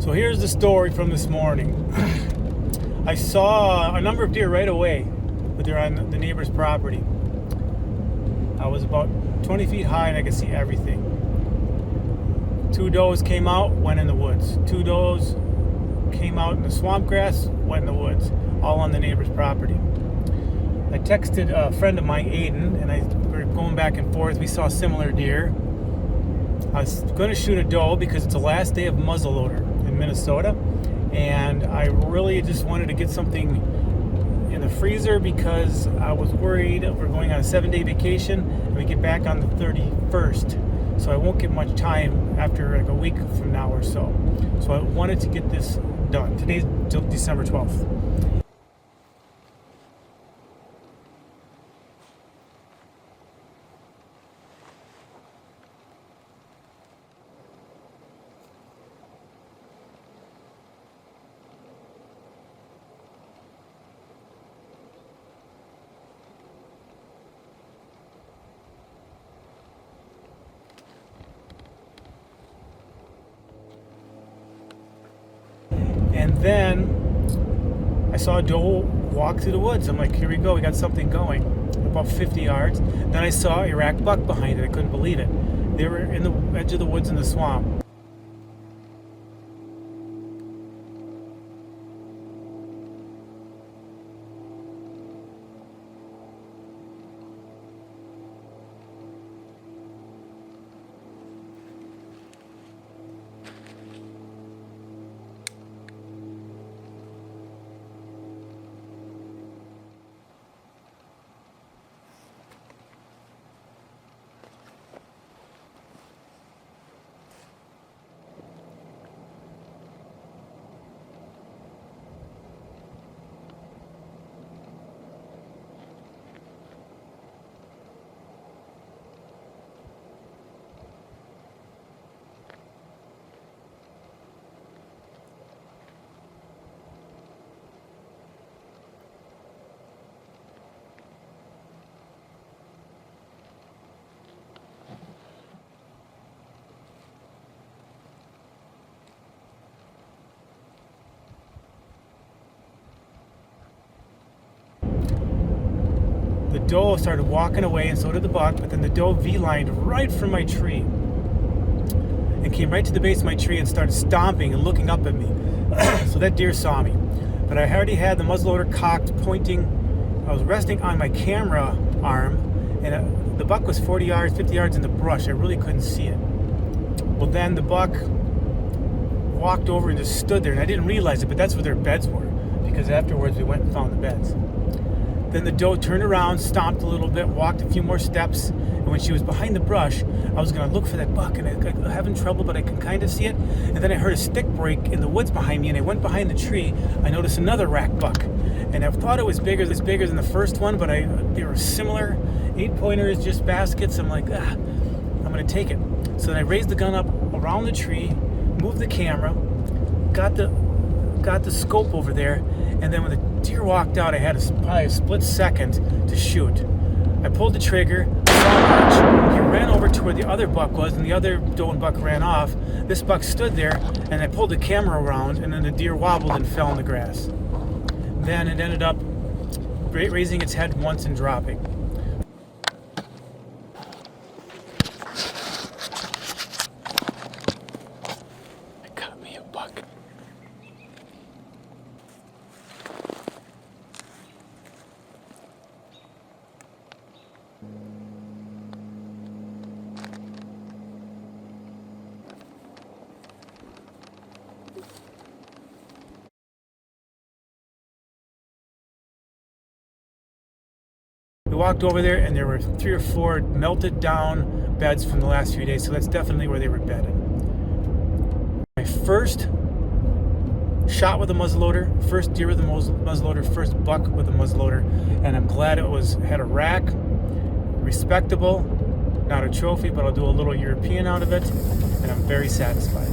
So here's the story from this morning. I saw a number of deer right away, but they're on the neighbor's property. I was about 20 feet high and I could see everything. 2 does came out, went in the woods. 2 does came out in the swamp grass, went in the woods, all on the neighbor's property. I texted a friend of mine, Aiden, and we were going back and forth. We saw similar deer. I was going to shoot a doe because it's the last day of Muzzleloader in Minnesota, and I really just wanted to get something in the freezer because I was worried we're going on a 7-day vacation and we get back on the 31st, so I won't get much time after like a week from now or so. So I wanted to get this done. Today's December 12th. And then I saw a doe walk through the woods. I'm like, here we go, we got something going. About 50 yards. Then I saw a rack buck behind it. I couldn't believe it. They were in the edge of the woods in the swamp. The doe started walking away, and so did the buck, but then the doe V-lined right from my tree and came right to the base of my tree and started stomping and looking up at me. So that deer saw me. But I already had the muzzleloader cocked, pointing. I was resting on my camera arm, and the buck was 40 yards, 50 yards in the brush. I really couldn't see it. Well, then the buck walked over and just stood there, and I didn't realize it, but that's where their beds were, because afterwards we went and found the beds. Then the doe turned around, stomped a little bit, walked a few more steps, and when she was behind the brush, I was going to look for that buck, and I'm having trouble, but I can kind of see it. And then I heard a stick break in the woods behind me, and I went behind the tree. I noticed another rack buck, and I thought it was bigger than the first one, but they were similar. 8-pointers, just baskets. I'm like, I'm going to take it. So then I raised the gun up around the tree, moved the camera, got the scope over there, and then when the deer walked out, I had probably a split second to shoot. I pulled the trigger, he ran over to where the other buck was, and the other doe and buck ran off. This buck stood there, and I pulled the camera around, and then the deer wobbled and fell in the grass. Then it ended up raising its head once and dropping. I got me a buck. We walked over there, and there were 3 or 4 melted down beds from the last few days, so that's definitely where they were bedded. My first shot with a muzzleloader, first deer with a muzzleloader, first buck with a muzzleloader, and I'm glad it had a rack, respectable, not a trophy, but I'll do a little European out of it, and I'm very satisfied.